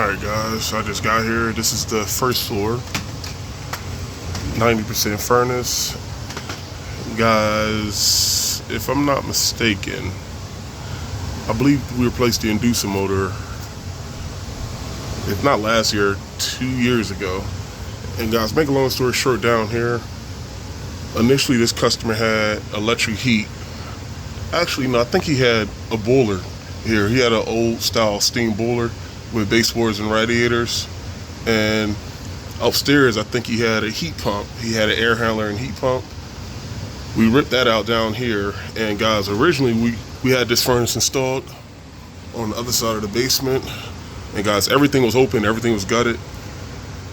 Alright guys, I just got here. This is the first floor. 90% furnace. Guys, if I'm not mistaken, I believe we replaced the inducer motor, if not last year, 2 years ago. And guys, make a long story short, down here, initially this customer had electric heat. Actually, no, I think he had a boiler here. He had an old style steam boiler with baseboards and radiators, and upstairs I think he had a heat pump. He had an air handler and heat pump. We ripped that out down here, and guys, originally we had this furnace installed on the other side of the basement, and guys, everything was open, everything was gutted.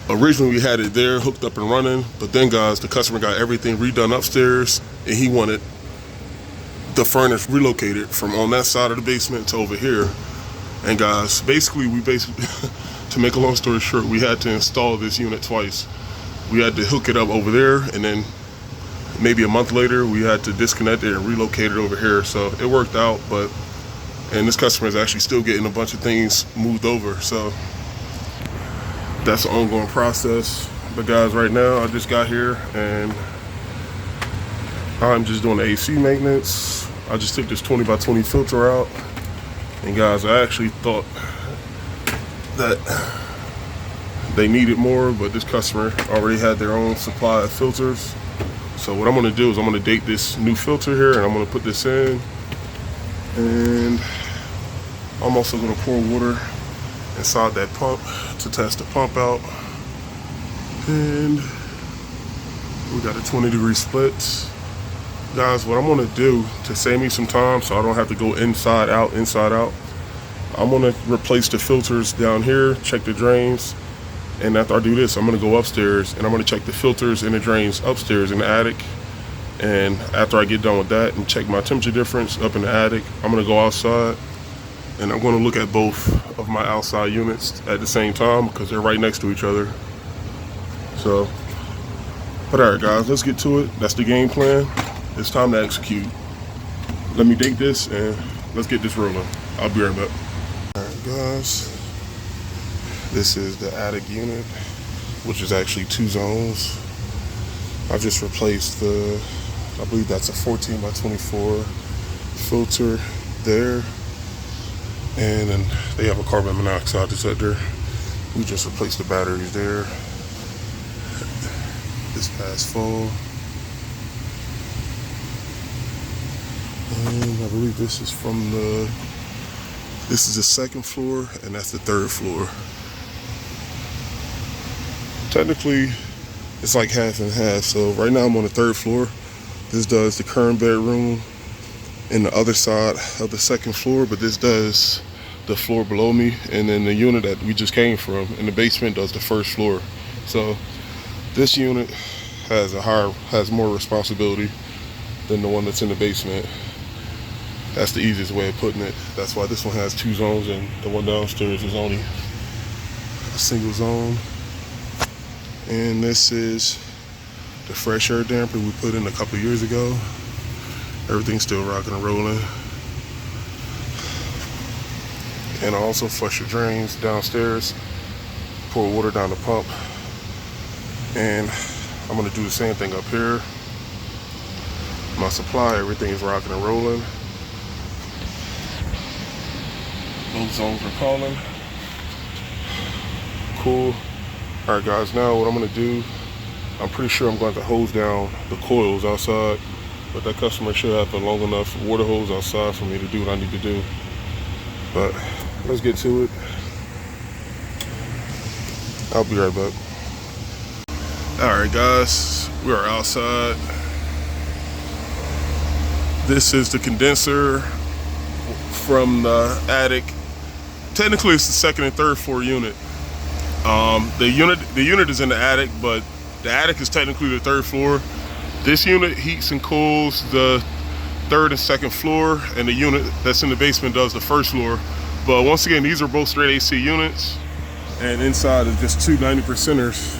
Originally we had it there hooked up and running, but then guys, the customer got everything redone upstairs, and he wanted the furnace relocated from on that side of the basement to over here. And guys, basically to make a long story short, we had to install this unit twice. We had to hook it up over there, and then maybe a month later we had to disconnect it and relocate it over here. So it worked out, and this customer is actually still getting a bunch of things moved over, so that's an ongoing process. But guys, right now I just got here and I'm just doing the AC maintenance. I just took this 20 by 20 filter out. And guys, I actually thought that they needed more, but this customer already had their own supply of filters. So what I'm gonna do is I'm gonna date this new filter here, and I'm gonna put this in. And I'm also gonna pour water inside that pump to test the pump out. And we got a 20-degree split. Guys, what I'm gonna do to save me some time so I don't have to go inside out, I'm gonna replace the filters down here, check the drains, and after I do this, I'm gonna go upstairs and I'm gonna check the filters and the drains upstairs in the attic. And after I get done with that and check my temperature difference up in the attic, I'm gonna go outside and I'm gonna look at both of my outside units at the same time because they're right next to each other. So, but alright guys, let's get to it. That's the game plan. It's time to execute. Let me date this and let's get this rolling. I'll be right back. Alright guys, this is the attic unit, which is actually 2 zones. I've just replaced I believe that's a 14 by 24 filter there. And then they have a carbon monoxide detector. We just replaced the batteries there. This guy's full. And I believe this is this is the 2nd floor, and that's the 3rd floor. Technically, it's like half and half. So right now I'm on the 3rd floor. This does the current bedroom in the other side of the 2nd floor, but this does the floor below me, and then the unit that we just came from in the basement does the 1st floor. So this unit has more responsibility than the one that's in the basement. That's the easiest way of putting it. That's why this one has 2 zones and the one downstairs is only a single zone. And this is the fresh air damper we put in a couple years ago. Everything's still rocking and rolling. And I also flush the drains downstairs, pour water down the pump. And I'm gonna do the same thing up here. My supply, everything is rocking and rolling. Both zones are calling. Cool. Alright guys, now what I'm gonna do, I'm pretty sure I'm going to hose down the coils outside, but that customer should have a long enough water hose outside for me to do what I need to do. But let's get to it. I'll be right back. Alright guys, we are outside. This is the condenser from the attic. Technically it's the 2nd and 3rd floor unit. The unit is in the attic, but the attic is technically the 3rd floor. This unit heats and cools the 3rd and 2nd floor, and the unit that's in the basement does the 1st floor. But once again, these are both straight AC units, and inside is just 2 90%ers.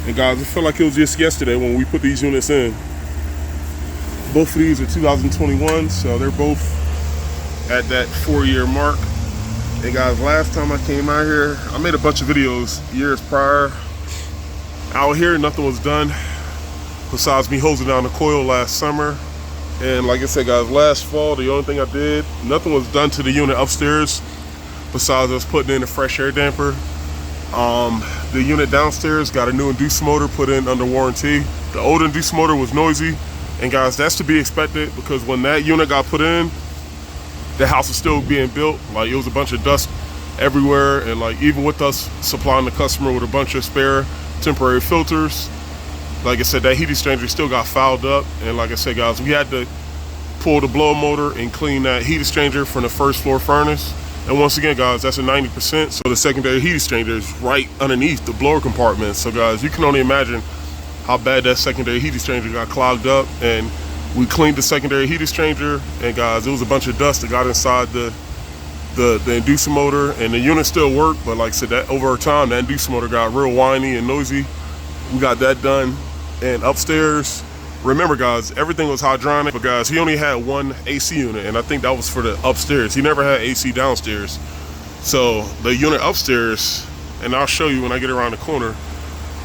And guys, I feel like it was just yesterday when we put these units in. Both of these are 2021, so they're both at that 4-year mark. Hey guys, last time I came out here, I made a bunch of videos years prior. Out here, nothing was done besides me hosing down the coil last summer. And like I said guys, last fall, the only thing I did, nothing was done to the unit upstairs besides us putting in a fresh air damper. The unit downstairs got a new inducer motor put in under warranty. The old inducer motor was noisy, and guys, that's to be expected because when that unit got put in, the house was still being built. Like, it was a bunch of dust everywhere, and like even with us supplying the customer with a bunch of spare temporary filters, like I said, that heat exchanger still got fouled up. And like I said guys, we had to pull the blower motor and clean that heat exchanger from the first floor furnace. And once again guys, that's a 90%, so the secondary heat exchanger is right underneath the blower compartment. So guys, you can only imagine how bad that secondary heat exchanger got clogged up. And we cleaned the secondary heat exchanger, and guys, it was a bunch of dust that got inside the inducer motor, and the unit still worked, but like I said, that over time that inducer motor got real whiny and noisy. We got that done. And upstairs, remember guys, everything was hydronic, but guys, he only had one AC unit, and I think that was for the upstairs. He never had AC downstairs. So the unit upstairs, and I'll show you when I get around the corner,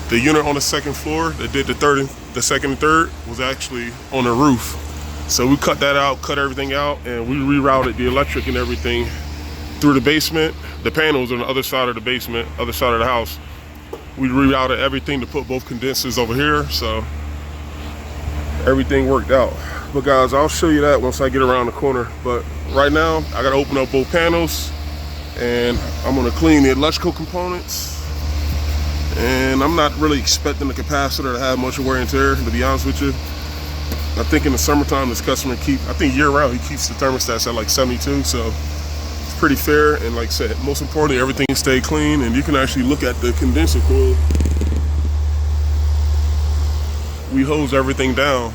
the unit on the second floor that did the second and third was actually on the roof. So we cut that out, cut everything out, and we rerouted the electric and everything through the basement. The panels on the other side of the basement, other side of the house. We rerouted everything to put both condensers over here, so everything worked out. But guys, I'll show you that once I get around the corner. But right now, I gotta open up both panels, and I'm gonna clean the electrical components. And I'm not really expecting the capacitor to have much wear and tear, to be honest with you. I think in the summertime, this customer I think year round, he keeps the thermostats at like 72, so it's pretty fair. And like I said, most importantly, everything stayed clean, and you can actually look at the condenser coil. We hosed everything down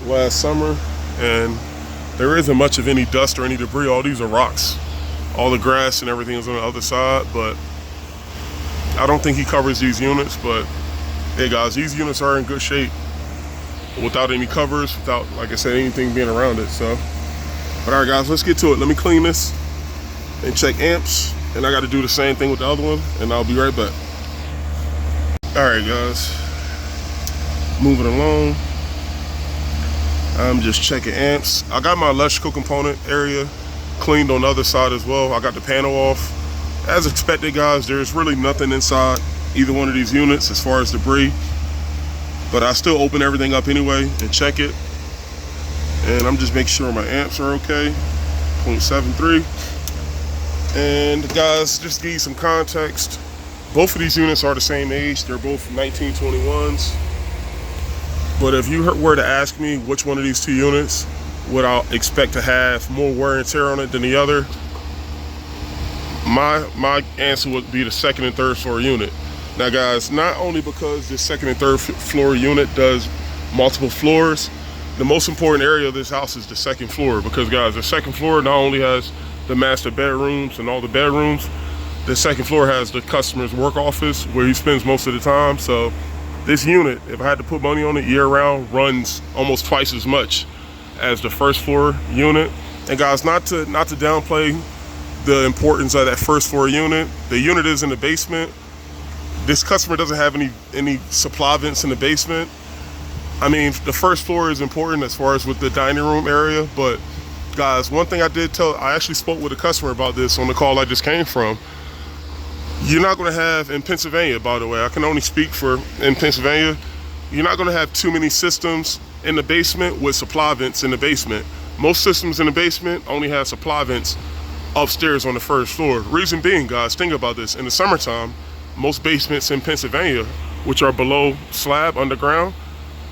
last summer, and there isn't much of any dust or any debris. All these are rocks. All the grass and everything is on the other side, but I don't think he covers these units. But hey guys, these units are in good shape without any covers, without, like I said, anything being around it. So, but all right guys, let's get to it. Let me clean this and check amps, and I got to do the same thing with the other one, and I'll be right back. All right guys, moving along, I'm just checking amps. I got my electrical component area cleaned on the other side as well. I got the panel off. As expected guys, there's really nothing inside either one of these units as far as debris, but I still open everything up anyway and check it. And I'm just making sure my amps are okay, 0.73. And guys, just to give you some context, both of these units are the same age. They're both 1921s. But if you were to ask me which one of these two units would I expect to have more wear and tear on it than the other, my answer would be the second and third floor unit. Now guys, not only because the second and third floor unit does multiple floors, the most important area of this house is the second floor, because guys, the second floor not only has the master bedrooms and all the bedrooms, the second floor has the customer's work office where he spends most of the time. So this unit, if I had to put money on it year round, runs almost twice as much as the first floor unit. And guys, not to downplay the importance of that first floor unit. The unit is in the basement. This customer doesn't have any supply vents in the basement. I mean, the first floor is important as far as with the dining room area, but guys, one thing I actually spoke with a customer about this on the call I just came from. You're not going to have, in Pennsylvania, by the way, I can only speak for in Pennsylvania, you're not going to have too many systems in the basement with supply vents in the basement. Most systems in the basement only have supply vents upstairs on the first floor. Reason being, guys, think about this. In the summertime, most basements in Pennsylvania, which are below slab underground,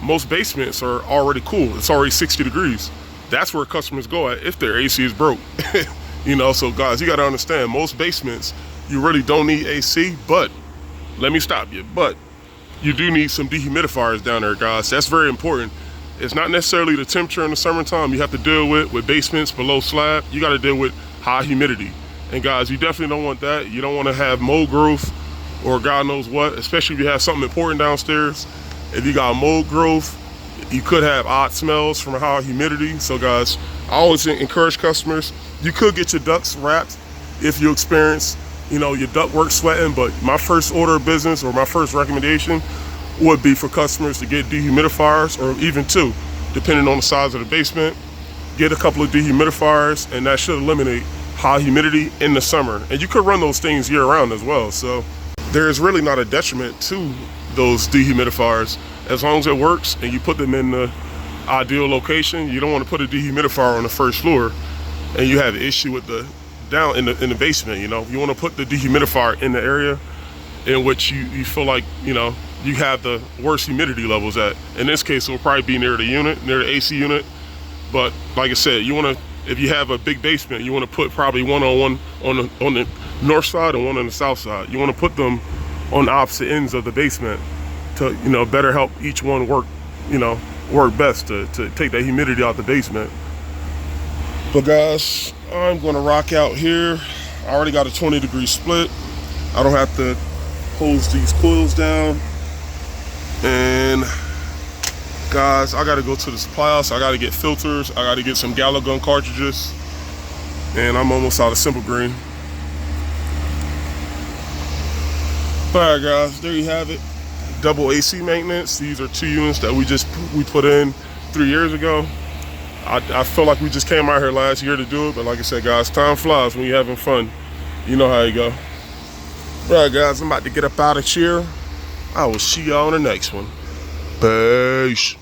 most basements are already cool. It's already 60 degrees. That's where customers go at if their AC is broke. You know, so guys, you got to understand, most basements, you really don't need AC, but let me stop you. But you do need some dehumidifiers down there, guys. That's very important. It's not necessarily the temperature in the summertime you have to deal with basements below slab. You got to deal with high humidity. And guys, you definitely don't want that. You don't want to have mold growth or God knows what, especially if you have something important downstairs. If you got mold growth, you could have odd smells from high humidity. So guys, I always encourage customers, you could get your ducts wrapped if you experience, you know, your ductwork sweating. But my first order of business, or my first recommendation, would be for customers to get dehumidifiers, or even two, depending on the size of the basement. Get a couple of dehumidifiers, and that should eliminate high humidity in the summer. And you could run those things year round as well. So there's really not a detriment to those dehumidifiers as long as it works and you put them in the ideal location. You don't want to put a dehumidifier on the first floor and you have an issue with the down in the basement. You know, you want to put the dehumidifier in the area in which you feel like, you know, you have the worst humidity levels at. In this case, it will probably be near the unit, near the AC unit. But like I said, you want to, if you have a big basement, you want to put probably one on the north side and one on the south side. You want to put them on the opposite ends of the basement to, you know, better help each one work, you know, work best to take that humidity out the basement. But guys, I'm going to rock out here. I already got a 20-degree split. I don't have to hose these coils down. And guys, I got to go to the supply house. I got to get filters. I got to get some gallo gun cartridges. And I'm almost out of Simple Green. Alright guys, there you have it. Double AC maintenance. These are 2 units that we put in 3 years ago. I feel like we just came out here last year to do it, but like I said guys, time flies when you're having fun. You know how you go. Alright guys, I'm about to get up out of here. I will see y'all on the next one. Peace.